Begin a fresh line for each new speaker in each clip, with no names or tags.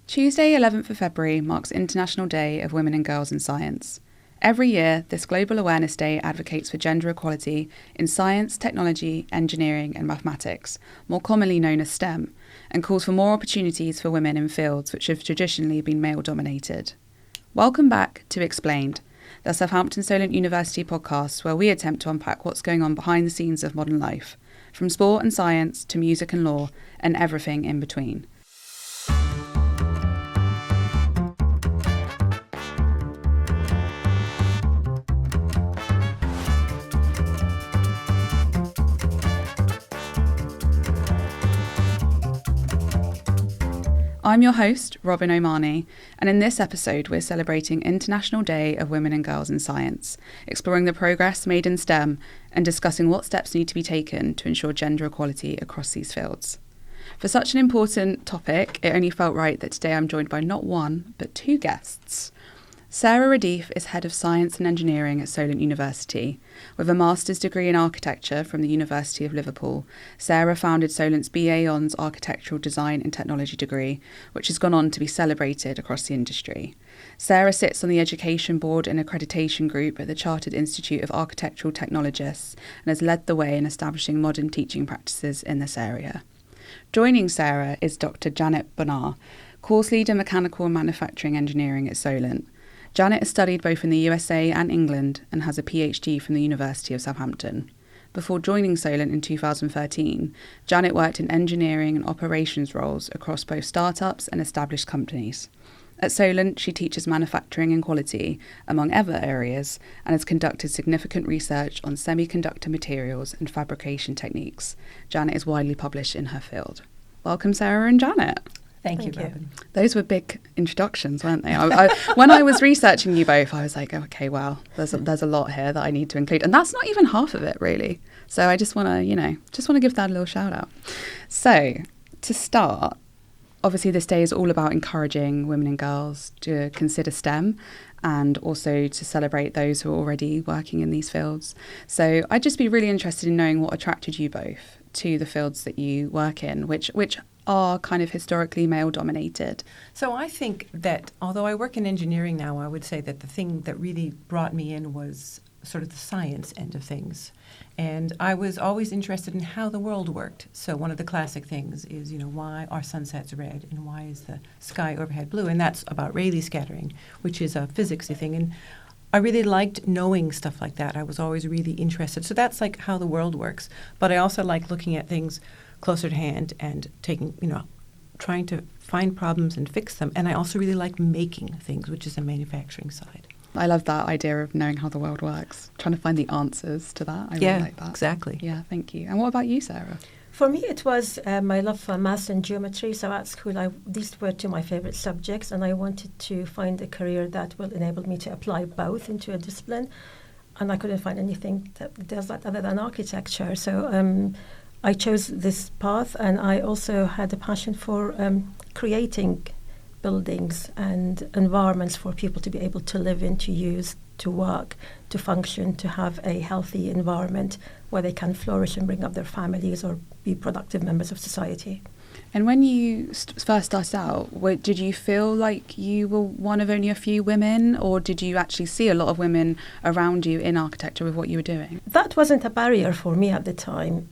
Tuesday, 11th of February marks International Day of Women and Girls in Science. Every year, this Global Awareness Day advocates for gender equality in science, technology, engineering and mathematics, more commonly known as STEM, and calls for more opportunities for women in fields which have traditionally been male-dominated. Welcome back to Explained, the Southampton Solent University podcast where we attempt to unpack what's going on behind the scenes of modern life, from sport and science to music and law, and everything in between. I'm your host, Robyn and in this episode we're celebrating International Day of Women and Girls in Science, exploring the progress made in STEM and discussing what steps need to be taken to ensure gender equality across these fields. For such an important topic, it only felt right that today I'm joined by not one, but two guests. Sarah Radif is Head of Science and Engineering at Solent University. With a master's degree in architecture from the University of Liverpool, Sarah founded Solent's BA Hons Architectural Design and Technology degree, which has gone on to be celebrated across the industry. Sarah sits on the Education Board and Accreditation Group at the Chartered Institute of Architectural Technologists and has led the way in establishing modern teaching practices in this area. Joining Sarah is Dr Janet Bonar, Course Leader Mechanical and Manufacturing Engineering at Solent. Janet has studied both in the USA and England and has a PhD from the University of Southampton. Before joining Solent in 2013, Janet worked in engineering and operations roles across both startups and established companies. At Solent, she teaches manufacturing and quality, among other areas, and has conducted significant research on semiconductor materials and fabrication techniques. Janet is widely published in her field. Welcome, Sarah and Janet.
Thank you, Robyn.
Those were big introductions, weren't they? When I was researching you both, I was like, okay, well, there's a lot here that I need to include, and that's not even half of it, really. So I just want to give that a little shout out. So to start, obviously this day is all about encouraging women and girls to consider STEM and also to celebrate those who are already working in these fields. So I'd just be really interested in knowing what attracted you both to the fields that you work in, which are kind of historically male-dominated.
So I think that although I work in engineering now, I would say that the thing that really brought me in was sort of the science end of things. And I was always interested in how the world worked. So one of the classic things is, why are sunsets red and why is the sky overhead blue? And that's about Rayleigh scattering, which is a physicsy thing. And I really liked knowing stuff like that. I was always really interested. So that's like how the world works. But I also like looking at things closer to hand and trying to find problems and fix them. And I also really like making things, which is the manufacturing side.
I love that idea of knowing how the world works, trying to find the answers to that. I really like that.
Exactly.
Yeah, thank you. And what about you, Sarah?
For me, it was my love for maths and geometry. So at school, these were two of my favorite subjects, and I wanted to find a career that will enable me to apply both into a discipline. And I couldn't find anything that does that other than architecture. So I chose this path, and I also had a passion for creating buildings and environments for people to be able to live in, to use, to work, to function, to have a healthy environment where they can flourish and bring up their families or be productive members of society.
And when you first started out, did you feel like you were one of only a few women, or did you actually see a lot of women around you in architecture with what you were doing?
That wasn't a barrier for me at the time.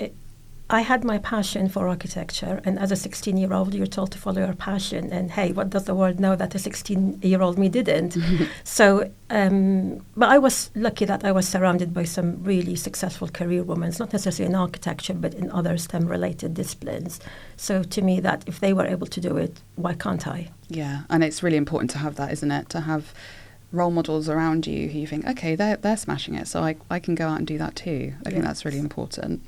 I had my passion for architecture, and as a 16-year-old, you're told to follow your passion. And hey, what does the world know that a 16-year-old me didn't? So, but I was lucky that I was surrounded by some really successful career women, not necessarily in architecture, but in other STEM-related disciplines. So to me, that if they were able to do it, why can't I?
Yeah, and it's really important to have that, isn't it? To have role models around you who you think, okay, they're smashing it, so I can go out and do that too. I think that's really important.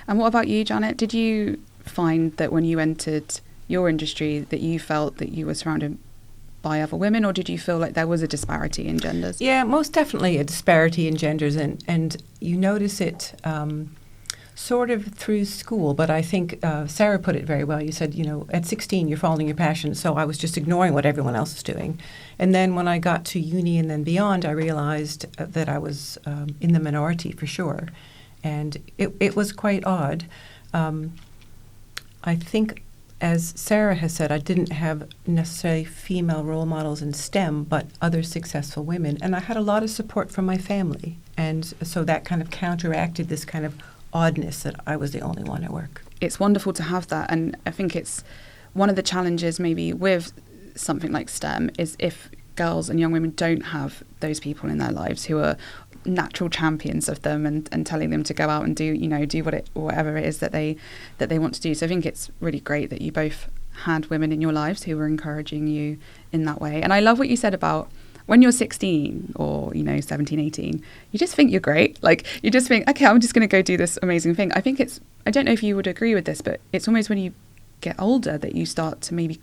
And what about you, Janet? Did you find that when you entered your industry that you felt that you were surrounded by other women, or did you feel like there was a disparity in genders?
Yeah, most definitely a disparity in genders, and you notice it sort of through school. But I think Sarah put it very well. You said, at 16 you're following your passion, so I was just ignoring what everyone else is doing. And then when I got to uni and then beyond, I realized that I was in the minority for sure. And it was quite odd. I think as Sarah has said, I didn't have necessarily female role models in STEM, but other successful women. And I had a lot of support from my family. And so that kind of counteracted this kind of oddness that I was the only one at work.
It's wonderful to have that. And I think it's one of the challenges maybe with something like STEM is if girls and young women don't have those people in their lives who are natural champions of them and telling them to go out and do whatever it is that they want to do. So I think it's really great that you both had women in your lives who were encouraging you in that way. And I love what you said about when you're 16 or 17, 18, you just think you're great. Like you just think, okay, I'm just going to go do this amazing thing. I think I don't know if you would agree with this, but it's almost when you get older that you start to maybe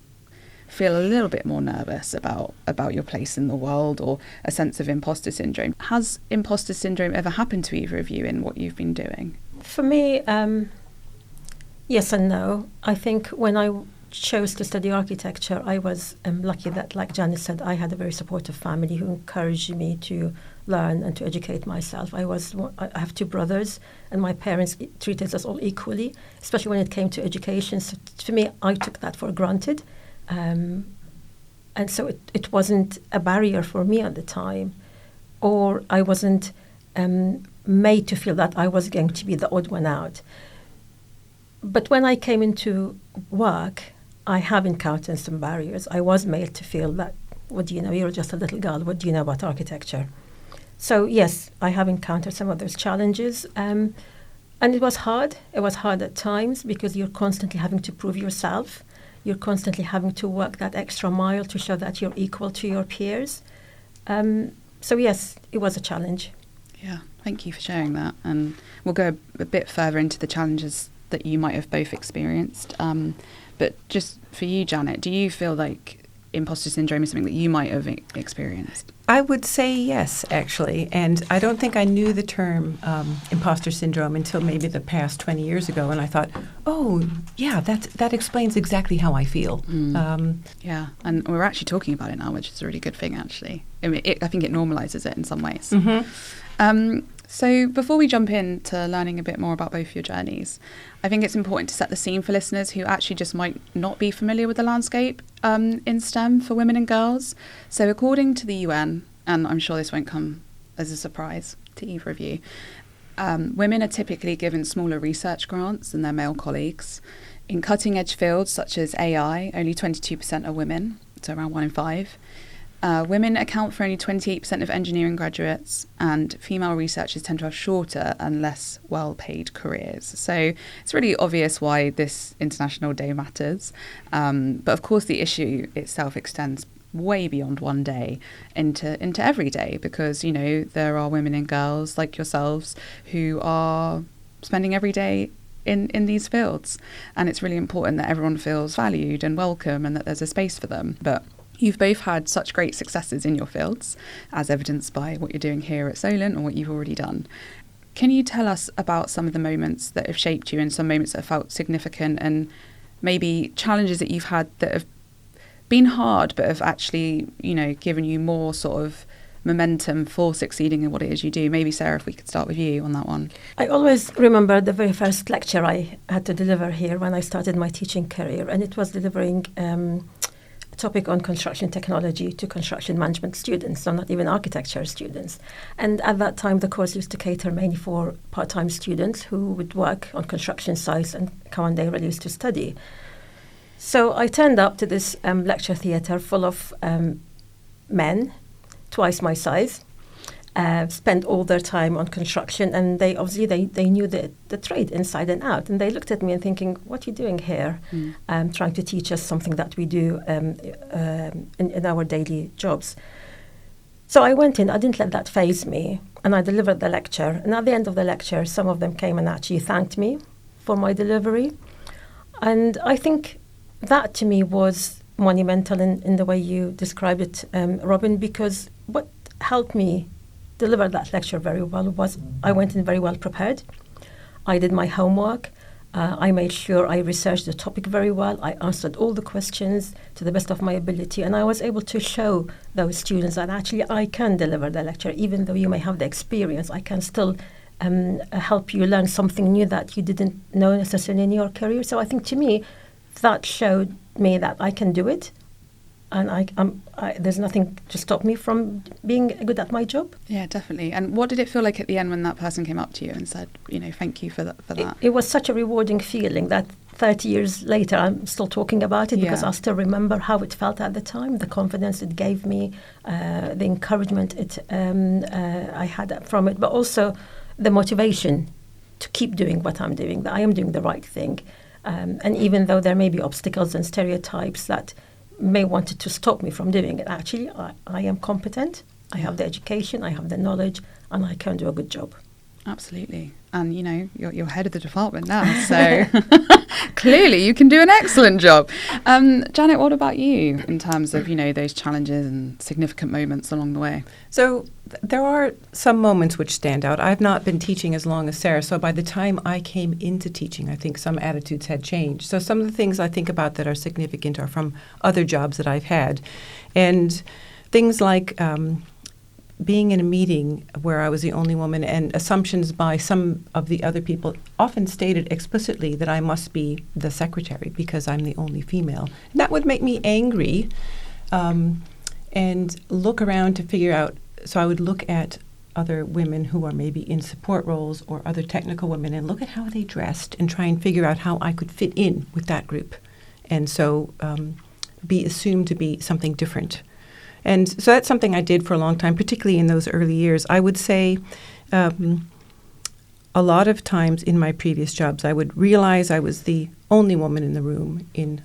feel a little bit more nervous about your place in the world, or a sense of imposter syndrome. Has imposter syndrome ever happened to either of you in what you've been doing?
For me, yes and no. I think when I chose to study architecture, I was lucky that, like Janet said, I had a very supportive family who encouraged me to learn and to educate myself. I have two brothers, and my parents treated us all equally, especially when it came to education. So for me, I took that for granted. And so it wasn't a barrier for me at the time, or I wasn't made to feel that I was going to be the odd one out. But when I came into work, I have encountered some barriers. I was made to feel that, what do you know, you're just a little girl, what do you know about architecture? So yes, I have encountered some of those challenges. And it was hard. It was hard at times because you're constantly having to prove yourself. You're constantly having to work that extra mile to show that you're equal to your peers. So yes, it was a challenge.
Yeah, thank you for sharing that. And we'll go a bit further into the challenges that you might have both experienced. But just for you, Janet, do you feel like imposter syndrome is something that you might have experienced?
I would say yes, actually. And I don't think I knew the term imposter syndrome until maybe the past 20 years ago. And I thought, oh, yeah, that explains exactly how I feel.
Yeah, and we're actually talking about it now, which is a really good thing, actually. I mean, I think it normalises it in some ways.
Mm-hmm.
So before we jump into learning a bit more about both your journeys, I think it's important to set the scene for listeners who actually just might not be familiar with the landscape in STEM for women and girls. So according to the UN, and I'm sure this won't come as a surprise to either of you, women are typically given smaller research grants than their male colleagues. In cutting edge fields such as AI, only 22% are women, so around 1 in 5. Women account for only 28% of engineering graduates, and female researchers tend to have shorter and less well-paid careers. So it's really obvious why this International Day matters. But of course, the issue itself extends way beyond one day into every day, because, there are women and girls like yourselves who are spending every day in these fields. And it's really important that everyone feels valued and welcome and that there's a space for them. But you've both had such great successes in your fields, as evidenced by what you're doing here at Solent and what you've already done. Can you tell us about some of the moments that have shaped you and some moments that have felt significant, and maybe challenges that you've had that have been hard but have actually, given you more sort of momentum for succeeding in what it is you do? Maybe, Sarah, if we could start with you on that one.
I always remember the very first lecture I had to deliver here when I started my teaching career, and it was delivering topic on construction technology to construction management students, so not even architecture students. And at that time, the course used to cater mainly for part-time students who would work on construction sites and come on day release to study. So I turned up to this lecture theatre full of men, twice my size, spent all their time on construction, and they knew the trade inside and out. And they looked at me and thinking, what are you doing here? Trying to teach us something that we do in our daily jobs. So I went in, I didn't let that faze me, and I delivered the lecture. And at the end of the lecture, some of them came and actually thanked me for my delivery. And I think that to me was monumental in the way you described it, Robyn, because what helped me deliver that lecture very well was I went in very well prepared. I did my homework. I made sure I researched the topic very well. I answered all the questions to the best of my ability, and I was able to show those students that actually I can deliver the lecture. Even though you may have the experience, I can still help you learn something new that you didn't know necessarily in your career. So I think to me, that showed me that I can do it, and there's nothing to stop me from being good at my job.
Yeah, definitely. And what did it feel like at the end when that person came up to you and said, thank you for that?
It was such a rewarding feeling that 30 years later I'm still talking about it, because I still remember how it felt at the time, the confidence it gave me, the encouragement I had from it, but also the motivation to keep doing what I'm doing, that I am doing the right thing. And even though there may be obstacles and stereotypes that may wanted to stop me from doing it, actually I am competent, I have the education, I have the knowledge, and I can do a good job.
Absolutely. And you're head of the department now, so clearly you can do an excellent job. Janet, what about you in terms of those challenges and significant moments along the way?
So there are some moments which stand out. I've not been teaching as long as Sarah, so by the time I came into teaching, I think some attitudes had changed. So some of the things I think about that are significant are from other jobs that I've had, and things like being in a meeting where I was the only woman, and assumptions by some of the other people often stated explicitly that I must be the secretary because I'm the only female. And that would make me angry, and look around to figure out. So I would look at other women who are maybe in support roles or other technical women and look at how they dressed and try and figure out how I could fit in with that group. And so be assumed to be something different. And so that's something I did for a long time, particularly in those early years. I would say a lot of times in my previous jobs, I would realize I was the only woman in the room in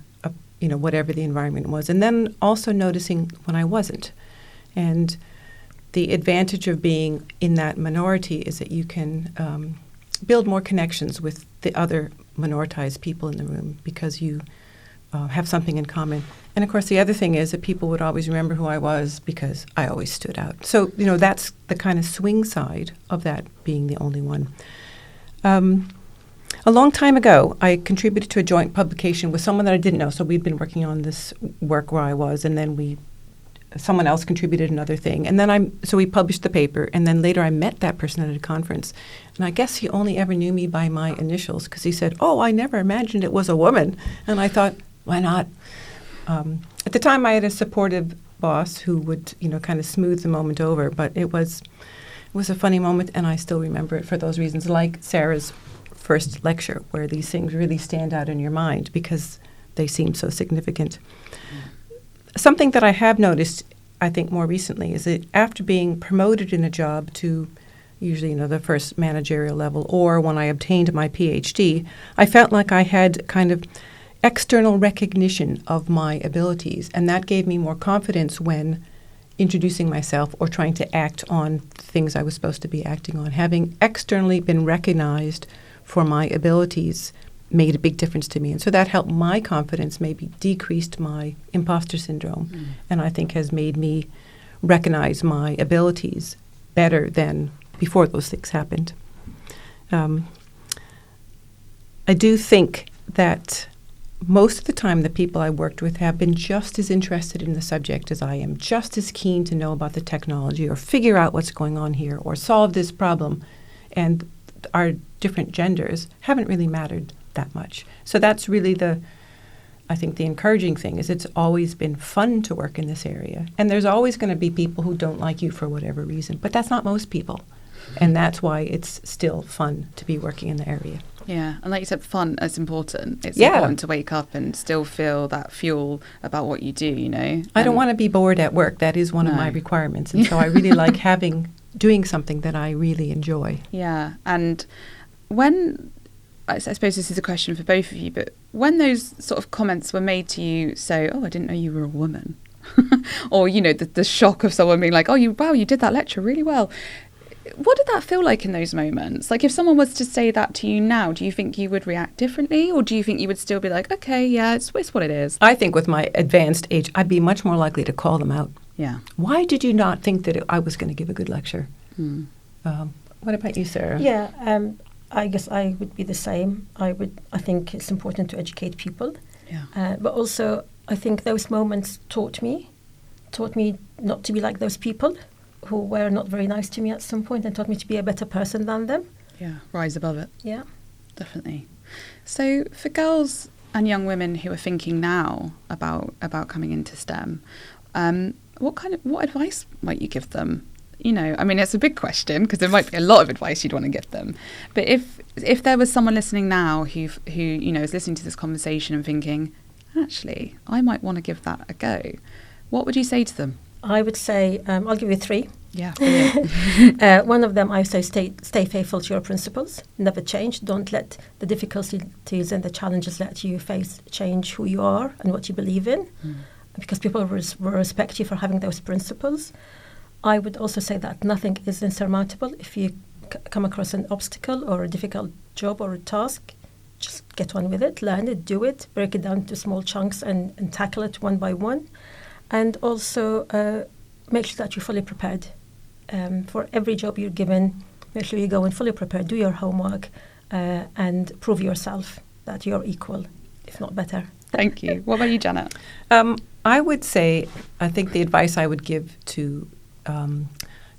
whatever the environment was, and then also noticing when I wasn't. And the advantage of being in that minority is that you can build more connections with the other minoritized people in the room because you have something in common. And of course, the other thing is that people would always remember who I was because I always stood out. So, that's the kind of swing side of that, being the only one. A long time ago, I contributed to a joint publication with someone that I didn't know. So we'd been working on this work where I was, and then someone else contributed another thing. And then so we published the paper, and then later I met that person at a conference. And I guess he only ever knew me by my initials because he said, "Oh, I never imagined it was a woman." And I thought, why not? At the time, I had a supportive boss who would, kind of smooth the moment over. But it was a funny moment, and I still remember it for those reasons, like Sarah's first lecture, where these things really stand out in your mind because they seem so significant. Something that I have noticed, I think, more recently is that after being promoted in a job to usually, the first managerial level, or when I obtained my PhD, I felt like I had kind of external recognition of my abilities, and that gave me more confidence when introducing myself or trying to act on things I was supposed to be acting on. Having externally been recognized for my abilities made a big difference to me, and so that helped my confidence, maybe decreased my imposter syndrome, and I think has made me recognize my abilities better than before those things happened. I do think that most of the time the people I worked with have been just as interested in the subject as I am, just as keen to know about the technology or figure out what's going on here or solve this problem. And our different genders haven't really mattered that much. So that's really I think the encouraging thing is it's always been fun to work in this area. And there's always going to be people who don't like you for whatever reason, but that's not most people. And that's why it's still fun to be working in the area.
Yeah, and like you said, fun is important. It's important to wake up and still feel that fuel about what you do, I
don't want to be bored at work. That is one of my requirements. And so I really like doing something that I really enjoy.
Yeah, and when, I suppose this is a question for both of you, but when those sort of comments were made to you, so, "Oh, I didn't know you were a woman," or, the shock of someone being like, "Oh, you did that lecture really well." What did that feel like in those moments? Like, if someone was to say that to you now, do you think you would react differently? Or do you think you would still be like, okay, yeah, it's what it is?
I think with my advanced age, I'd be much more likely to call them out.
Yeah.
Why did you not think that I was going to give a good lecture? What about you, Sarah?
Yeah, I guess I would be the same. I think it's important to educate people.
Yeah.
But also, I think those moments taught me not to be like those people who were not very nice to me at some point, and taught me to be a better person than them.
Yeah, rise above it.
Yeah.
Definitely. So for girls and young women who are thinking now about coming into STEM, what advice might you give them? You know, I mean, it's a big question because there might be a lot of advice you'd want to give them. But if there was someone listening now who you know is listening to this conversation and thinking, actually, I might want to give that a go, what would you say to them?
I would say, I'll give you 3.
Yeah.
One of them, I say, stay faithful to your principles. Never change. Don't let the difficulties and the challenges that you face change who you are and what you believe in, because people will respect you for having those principles. I would also say that nothing is insurmountable. If you come across an obstacle or a difficult job or a task, just get on with it, learn it, do it, break it down into small chunks and tackle it one by one. And also make sure that you're fully prepared. For every job you're given, make sure you go in fully prepared, do your homework, and prove yourself that you're equal, if not better.
Thank you. What about you, Janet?
I would say, I think the advice I would give to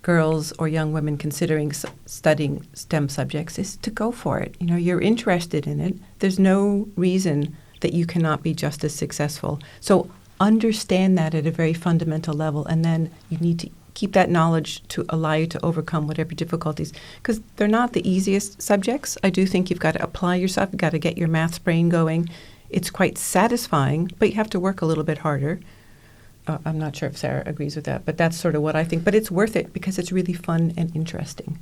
girls or young women considering studying STEM subjects is to go for it. You know, you're interested in it. There's no reason that you cannot be just as successful. So understand that at a very fundamental level, and then you need to keep that knowledge to allow you to overcome whatever difficulties, because they're not the easiest subjects. I do think you've got to apply yourself. You've got to get your maths brain going. It's quite satisfying, but you have to work a little bit harder. I'm not sure if Sarah agrees with that, but that's sort of what I think. But it's worth it because it's really fun and interesting.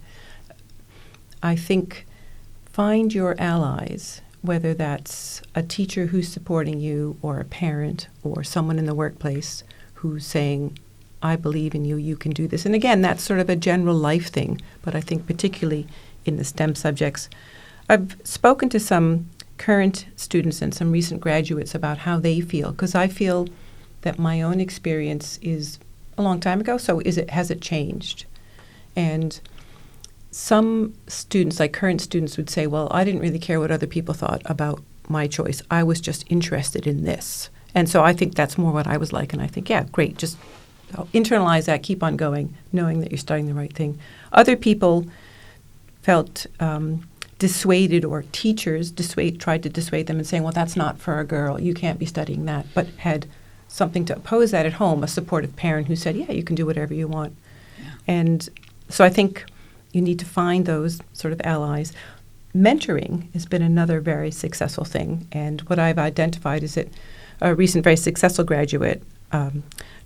I think find your allies, whether that's a teacher who's supporting you or a parent or someone in the workplace who's saying, I believe in you, you can do this. And again, that's sort of a general life thing, but I think particularly in the STEM subjects. I've spoken to some current students and some recent graduates about how they feel, because I feel that my own experience is a long time ago, so has it changed? And some students, like current students, would say, well, I didn't really care what other people thought about my choice. I was just interested in this. And so I think that's more what I was like. And I think, yeah, great, just internalize that, keep on going, knowing that you're studying the right thing. Other people felt dissuaded, or teachers tried to dissuade them and saying, well, that's not for a girl. You can't be studying that, but had something to oppose that at home, a supportive parent who said, yeah, you can do whatever you want. Yeah. And so I think you need to find those sort of allies. Mentoring has been another very successful thing. And what I've identified is that a recent very successful graduate,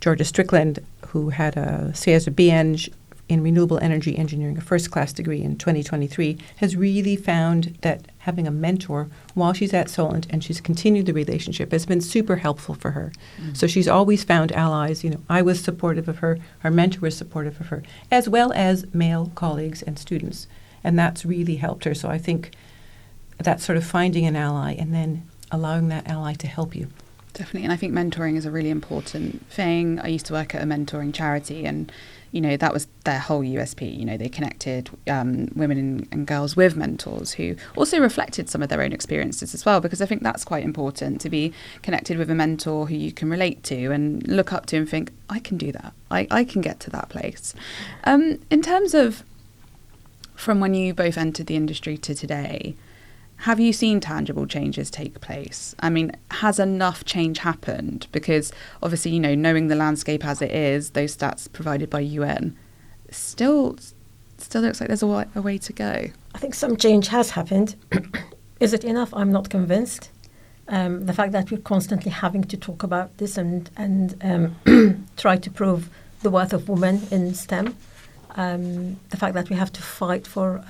Georgia Strickland, who had a CESA BEng in renewable energy engineering, a first-class degree in 2023, has really found that having a mentor while she's at Solent, and she's continued the relationship, has been super helpful for her. So she's always found allies. You know, I was supportive of her, her mentor was supportive of her, as well as male colleagues and students. And that's really helped her. So I think that's sort of finding an ally and then allowing that ally to help you.
Definitely. And I think mentoring is a really important thing. I used to work at a mentoring charity, and you know, that was their whole USP. You know, they connected women and girls with mentors who also reflected some of their own experiences as well, because I think that's quite important, to be connected with a mentor who you can relate to and look up to and think, I can do that. I can get to that place. In terms of from when you both entered the industry to today, have you seen tangible changes take place? I mean, has enough change happened? Because obviously, you know, knowing the landscape as it is, those stats provided by UN, still looks like there's a way to go.
I think some change has happened. Is it enough? I'm not convinced. The fact that we're constantly having to talk about this and try to prove the worth of women in STEM, the fact that we have to fight for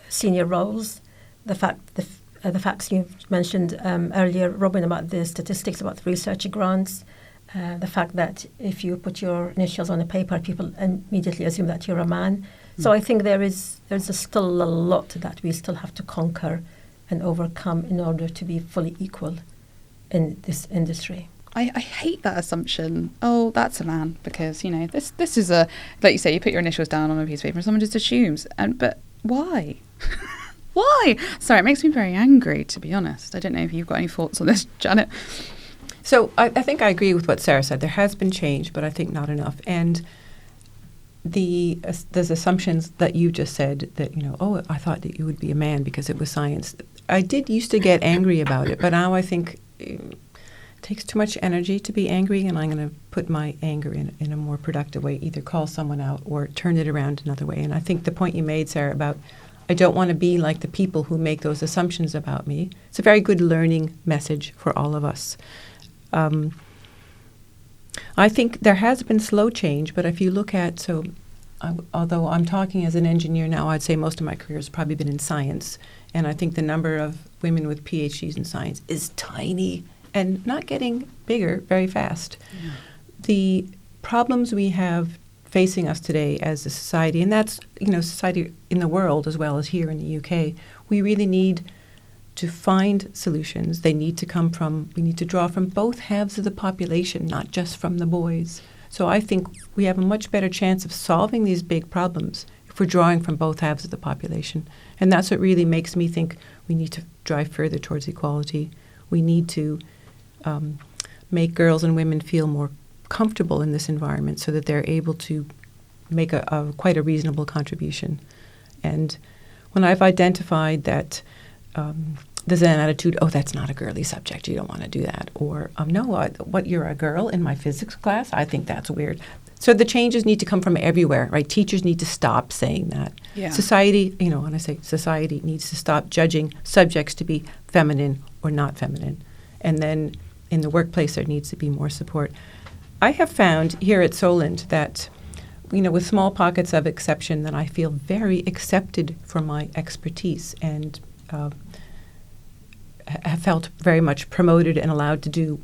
senior roles, the facts you mentioned earlier, Robyn, about the statistics about research grants, the fact that if you put your initials on a paper, people immediately assume that you're a man. So I think there's still a lot that we still have to conquer and overcome in order to be fully equal in this industry.
I hate that assumption. Oh, that's a man, because, you know, this is a, like you say, you put your initials down on a piece of paper and someone just assumes. But why? Why? Sorry, it makes me very angry, to be honest. I don't know if you've got any thoughts on this, Janet.
So I think I agree with what Sarah said. There has been change, but I think not enough. And those assumptions that you just said that, you know, oh, I thought that you would be a man because it was science. I did used to get angry about it, but now I think it takes too much energy to be angry, and I'm going to put my anger in a more productive way, either call someone out or turn it around another way. And I think the point you made, Sarah, about I don't want to be like the people who make those assumptions about me. It's a very good learning message for all of us. I think there has been slow change, but if you look at, although I'm talking as an engineer now, I'd say most of my career has probably been in science. And I think the number of women with PhDs in science is tiny and not getting bigger very fast. Yeah. The problems we have facing us today as a society, and that's, society in the world as well as here in the UK, we really need to find solutions. We need to draw from both halves of the population, not just from the boys. So I think we have a much better chance of solving these big problems if we're drawing from both halves of the population. And that's what really makes me think we need to drive further towards equality. We need to make girls and women feel more comfortable in this environment so that they're able to make quite a reasonable contribution. And when I've identified that there's an attitude, that's not a girly subject, you don't want to do that. Or, you're a girl in my physics class? I think that's weird. So the changes need to come from everywhere, right? Teachers need to stop saying that. Yeah. Society, when I say society, needs to stop judging subjects to be feminine or not feminine. And then in the workplace, there needs to be more support. I have found here at Solent that, with small pockets of exception, that I feel very accepted for my expertise and have felt very much promoted and allowed to do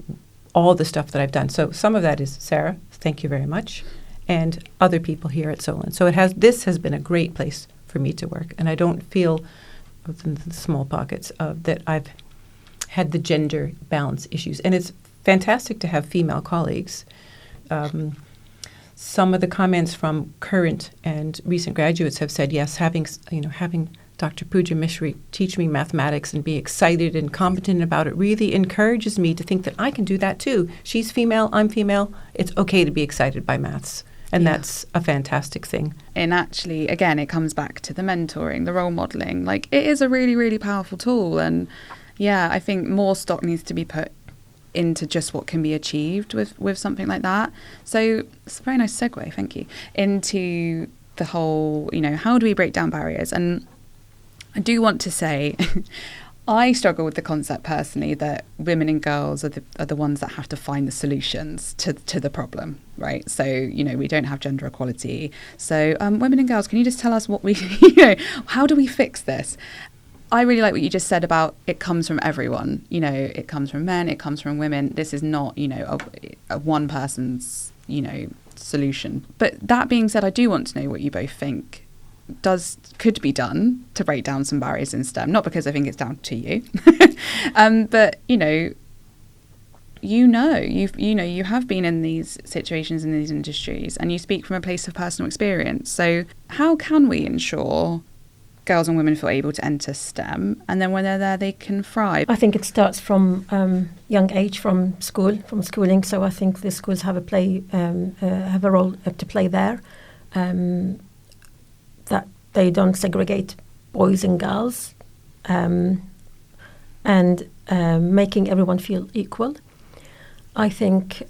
all the stuff that I've done. So some of that is Sarah, thank you very much, and other people here at Solent. So this has been a great place for me to work, and I don't feel, within the small pockets, that I've had the gender balance issues. And it's fantastic to have female colleagues. Some of the comments from current and recent graduates have said, yes, having Dr. Pooja Mishri teach me mathematics and be excited and competent about it really encourages me to think that I can do that too. She's female, I'm female. It's okay to be excited by maths. And that's a fantastic thing.
And actually, again, it comes back to the mentoring, the role modelling. Like, it is a really, really powerful tool. And I think more stock needs to be put into just what can be achieved with something like that. So it's a very nice segue, thank you, into the whole, how do we break down barriers? And I do want to say, I struggle with the concept personally that women and girls are the ones that have to find the solutions to the problem, right? So, we don't have gender equality. So women and girls, can you just tell us what how do we fix this? I really like what you just said about it comes from everyone. It comes from men, it comes from women. This is not, a one person's, solution. But that being said, I do want to know what you both think could be done to break down some barriers in STEM. Not because I think it's down to you, but you have been in these situations in these industries, and you speak from a place of personal experience. So how can we ensure girls and women feel able to enter STEM, and then when they're there, they can thrive?
I think it starts from young age, from schooling. So I think the schools have a role to play there. That they don't segregate boys and girls, and making everyone feel equal. I think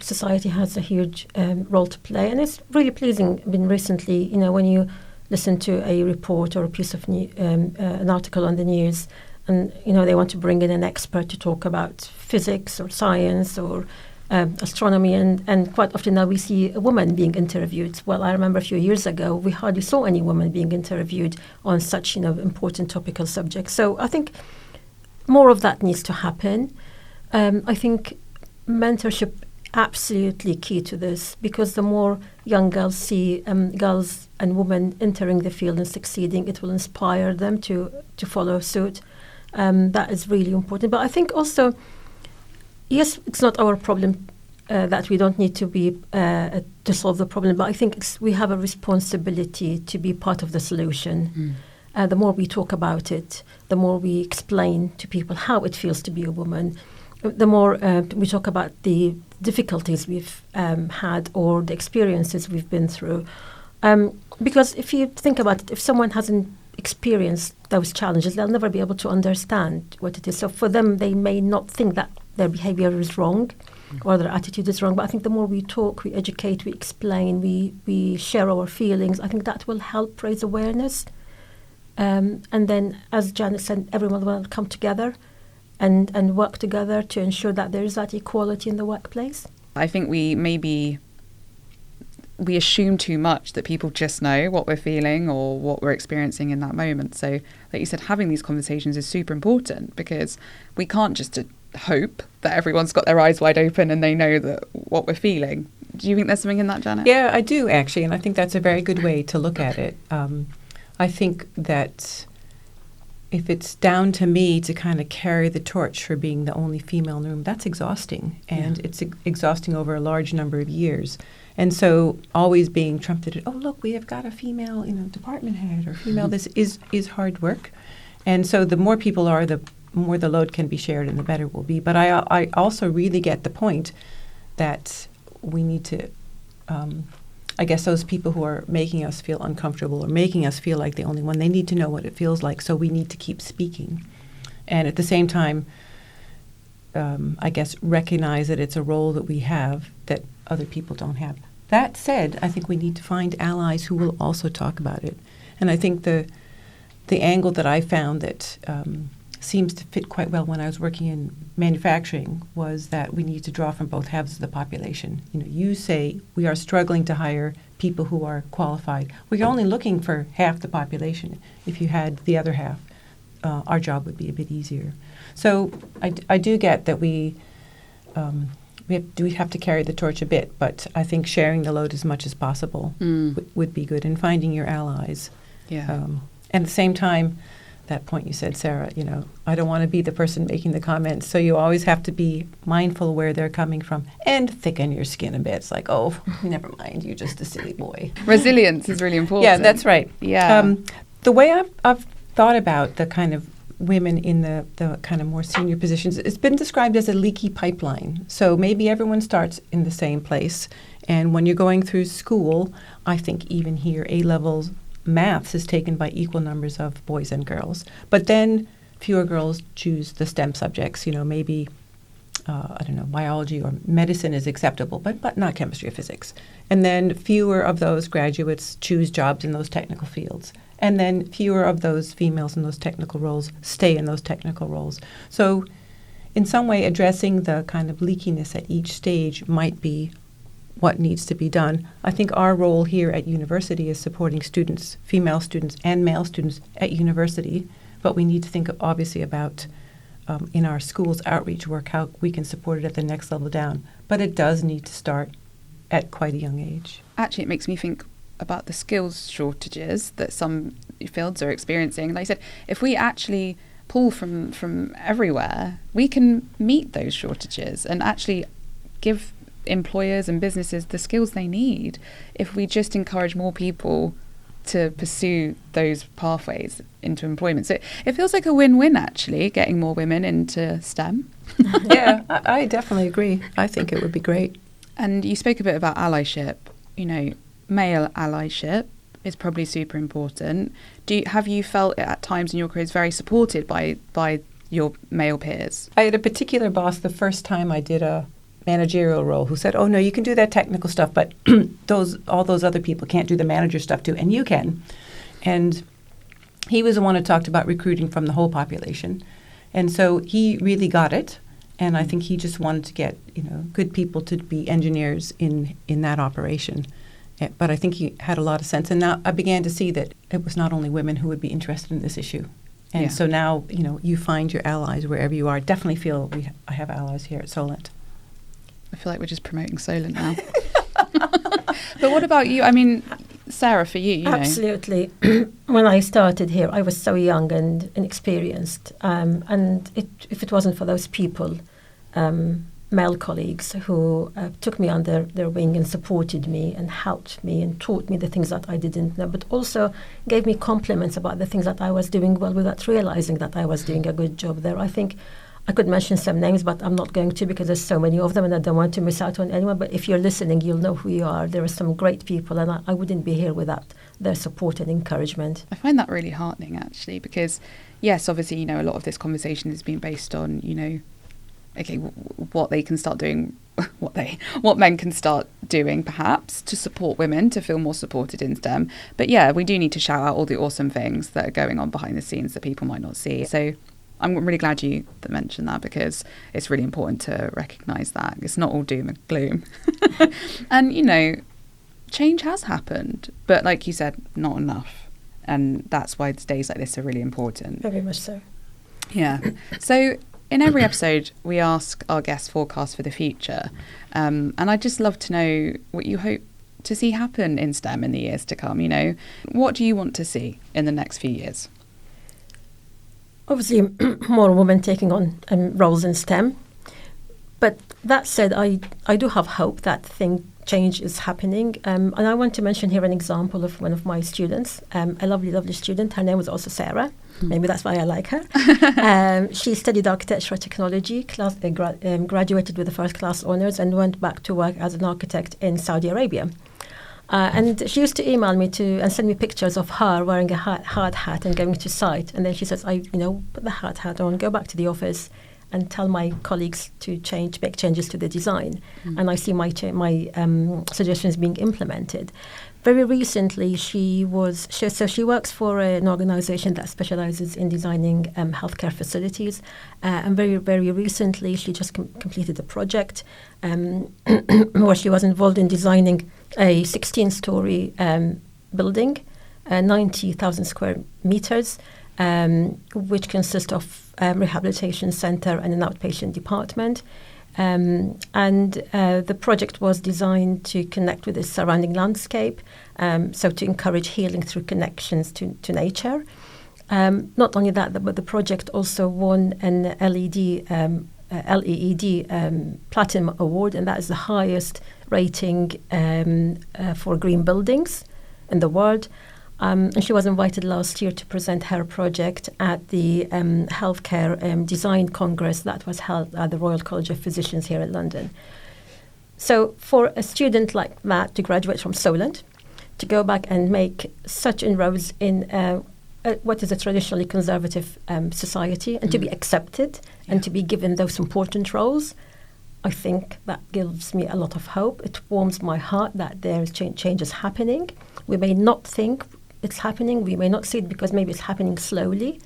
society has a huge role to play, and it's really pleasing. Recently, when you listen to a report or a piece of an article on the news, and they want to bring in an expert to talk about physics or science or astronomy, and quite often now we see a woman being interviewed. Well, I remember a few years ago we hardly saw any woman being interviewed on such important topical subjects. So I think more of that needs to happen. I think mentorship absolutely key to this, because the more young girls see girls and women entering the field and succeeding, it will inspire them to follow suit. That is really important. But I think also, yes, it's not our problem that we don't need to be to solve the problem, but I think we have a responsibility to be part of the solution. The more we talk about it, the more we explain to people how it feels to be a woman, the more we talk about the difficulties we've had or the experiences we've been through. Because if you think about it, if someone hasn't experience those challenges, they'll never be able to understand what it is. So for them, they may not think that their behavior is wrong or their attitude is wrong. But I think the more we talk, we educate, we explain, we share our feelings, I think that will help raise awareness. And then, as Janet said, everyone will come together and work together to ensure that there is that equality in the workplace.
I think we assume too much that people just know what we're feeling or what we're experiencing in that moment. So, like you said, having these conversations is super important, because we can't just hope that everyone's got their eyes wide open and they know that what we're feeling. Do you think there's something in that, Janet?
Yeah, I do, actually, and I think that's a very good way to look at it. I think that if it's down to me to kind of carry the torch for being the only female in the room, that's exhausting, and it's exhausting over a large number of years. And so always being trumpeted, oh, look, we have got a female, department head or female, this is hard work. And so the more people are, the more the load can be shared and the better it will be. But I also really get the point that we need to, I guess those people who are making us feel uncomfortable or making us feel like the only one, they need to know what it feels like, so we need to keep speaking. And at the same time, I guess, recognize that it's a role that we have that other people don't have. That said, I think we need to find allies who will also talk about it. And I think the angle that I found that seems to fit quite well when I was working in manufacturing was that we need to draw from both halves of the population. You say we are struggling to hire people who are qualified. We're only looking for half the population. If you had the other half, our job would be a bit easier. So I do get that we have to carry the torch a bit, but I think sharing the load as much as possible would be good, and finding your allies.
Yeah.
And at the same time, that point you said, Sarah, I don't want to be the person making the comments, so you always have to be mindful where they're coming from and thicken your skin a bit. It's like, oh, never mind, you're just a silly boy.
Resilience is really important.
Yeah, that's right.
Yeah.
The way I've thought about the kind of women in the kind of more senior positions, it's been described as a leaky pipeline. So maybe everyone starts in the same place, and when you're going through school, I think even here, A-levels, maths is taken by equal numbers of boys and girls. But then fewer girls choose the STEM subjects. Maybe, biology or medicine is acceptable, but not chemistry or physics. And then fewer of those graduates choose jobs in those technical fields. And then fewer of those females in those technical roles stay in those technical roles. So in some way, addressing the kind of leakiness at each stage might be what needs to be done. I think our role here at university is supporting students, female students and male students at university, but we need to think obviously about in our schools outreach work how we can support it at the next level down. But it does need to start at quite a young age.
Actually, it makes me think about the skills shortages that some fields are experiencing. Like I said, if we actually pull from everywhere, we can meet those shortages and actually give employers and businesses the skills they need if we just encourage more people to pursue those pathways into employment. So it feels like a win-win, actually, getting more women into STEM.
Yeah, I definitely agree. I think it would be great.
And you spoke a bit about allyship. Male allyship is probably super important. Have you felt at times in your careers very supported by your male peers?
I had a particular boss the first time I did a managerial role who said, oh no, you can do that technical stuff, but all those other people can't do the manager stuff too, and you can. And he was the one who talked about recruiting from the whole population. And so he really got it, and I think he just wanted to get good people to be engineers in that operation. But I think he had a lot of sense, and now I began to see that it was not only women who would be interested in this issue. And so now, you find your allies wherever you are. Definitely feel I have allies here at Solent.
I feel like we're just promoting Solent now. But what about you? I mean, Sarah, for you,
Absolutely. When I started here, I was so young and inexperienced. And if it wasn't for those people, male colleagues who took me under their wing and supported me and helped me and taught me the things that I didn't know, but also gave me compliments about the things that I was doing well without realizing that I was doing a good job there, I think I could mention some names, but I'm not going to because there's so many of them and I don't want to miss out on anyone. But if you're listening, you'll know who you are. There are some great people and I wouldn't be here without their support and encouragement.
I find that really heartening, actually, because, yes, obviously, you know, a lot of this conversation has been based on, you know, okay, what they can start doing, what men can start doing, perhaps, to support women to feel more supported in STEM. But yeah, we do need to shout out all the awesome things that are going on behind the scenes that people might not see. So I'm really glad you mentioned that, because it's really important to recognise that. It's not all doom and gloom. And, you know, change has happened, but like you said, not enough. And that's why days like this are really important.
Very much so.
Yeah. So in every episode, we ask our guests forecasts for the future. And I'd just love to know what you hope to see happen in STEM in the years to come. You know, what do you want to see in the next few years?
Obviously, more women taking on roles in STEM. But that said, I do have hope that change is happening. And I want to mention here an example of one of my students, a lovely, lovely student. Her name was also Sarah. Maybe that's why I like her. She studied architectural technology, graduated with the first class honours and went back to work as an architect in Saudi Arabia. And she used to email me and send me pictures of her wearing a hard hat and going to site. And then she says, put the hard hat on, go back to the office and tell my colleagues to make changes to the design. And I see my suggestions being implemented. Very recently, she works for an organisation that specialises in designing healthcare facilities. And very, very recently, she just completed a project where she was involved in designing a 16-storey building, 90,000 square meters, which consists of rehabilitation centre and an outpatient department. And the project was designed to connect with the surrounding landscape, so to encourage healing through connections to nature. Not only that, but the project also won an LEED Platinum Award, and that is the highest rating for green buildings in the world. And she was invited last year to present her project at the Healthcare Design Congress that was held at the Royal College of Physicians here in London. So for a student like that to graduate from Solent, to go back and make such inroads in what is a traditionally conservative society, and to be accepted and to be given those important roles, I think that gives me a lot of hope. It warms my heart that there's changes happening. We may not think it's happening, we may not see it because maybe it's happening slowly,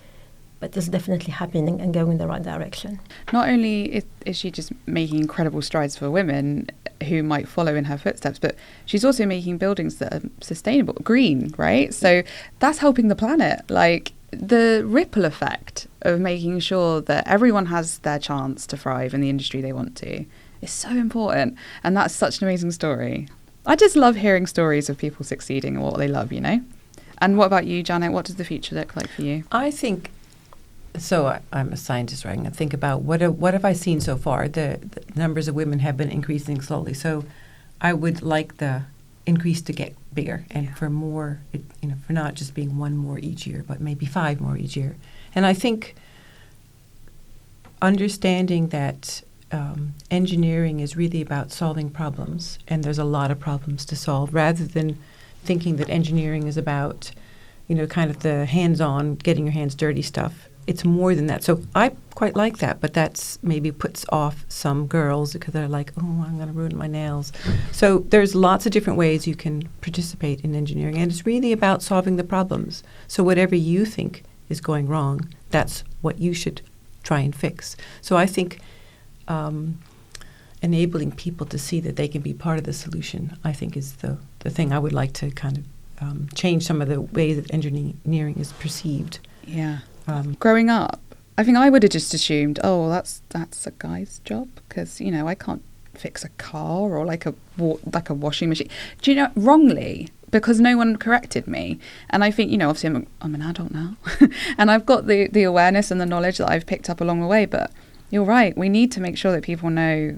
but it's definitely happening and going in the right direction.
Not only is she just making incredible strides for women who might follow in her footsteps, but she's also making buildings that are sustainable, green, right? So that's helping the planet. Like, the ripple effect of making sure that everyone has their chance to thrive in the industry they want to is so important. And that's such an amazing story. I just love hearing stories of people succeeding in what they love, you know? And what about you, Janet? What does the future look like for you?
I think, so I'm a scientist, right? And think about what have I seen so far? The numbers of women have been increasing slowly. So I would like the increase to get bigger and for more, for not just being one more each year, but maybe 5 more each year. And I think understanding that engineering is really about solving problems, and there's a lot of problems to solve, rather than thinking that engineering is about, kind of the hands-on, getting your hands dirty stuff. It's more than that. So I quite like that, but that's maybe puts off some girls because they're like, oh, I'm going to ruin my nails. So there's lots of different ways you can participate in engineering, and it's really about solving the problems. So whatever you think is going wrong, that's what you should try and fix. So I think enabling people to see that they can be part of the solution, I think, is the thing I would like to kind of change some of the ways that engineering is perceived.
Yeah. Growing up, I think I would have just assumed, oh, that's a guy's job, because, I can't fix a car or like a washing machine. Do you know, wrongly, because no one corrected me. And I think, obviously I'm an adult now and I've got the awareness and the knowledge that I've picked up along the way. But you're right, we need to make sure that people know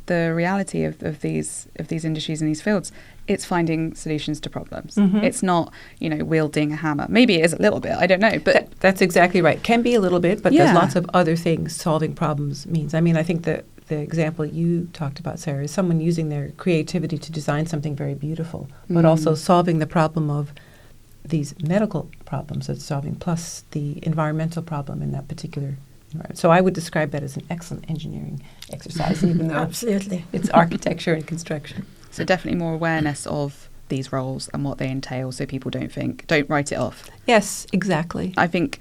the reality of these industries and these fields, it's finding solutions to problems. It's not, wielding a hammer. Maybe it is a little bit, I don't know. But
that's exactly right. Can be a little bit, but there's lots of other things solving problems means. I mean, I think the example you talked about, Sarah, is someone using their creativity to design something very beautiful, but also solving the problem of these medical problems it's solving, plus the environmental problem in that particular environment. So I would describe that as an excellent engineering exercise, even though
Absolutely.
it's architecture and construction.
So definitely more awareness of these roles and what they entail, so people don't write it off.
Yes, exactly.
I think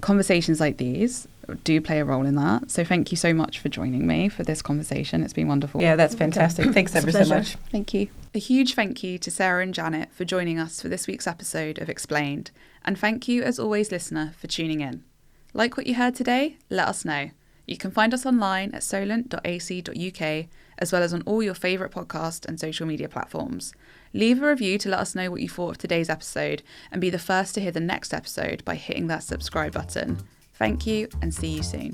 conversations like these do play a role in that. So thank you so much for joining me for this conversation. It's been wonderful.
Yeah, that's fantastic. Thanks ever so much.
Thank you. A huge thank you to Sarah and Janet for joining us for this week's episode of Explained. And thank you, as always, listener, for tuning in. Like what you heard today? Let us know. You can find us online at solent.ac.uk, as well as on all your favourite podcast and social media platforms. Leave a review to let us know what you thought of today's episode, and be the first to hear the next episode by hitting that subscribe button. Thank you, and see you soon.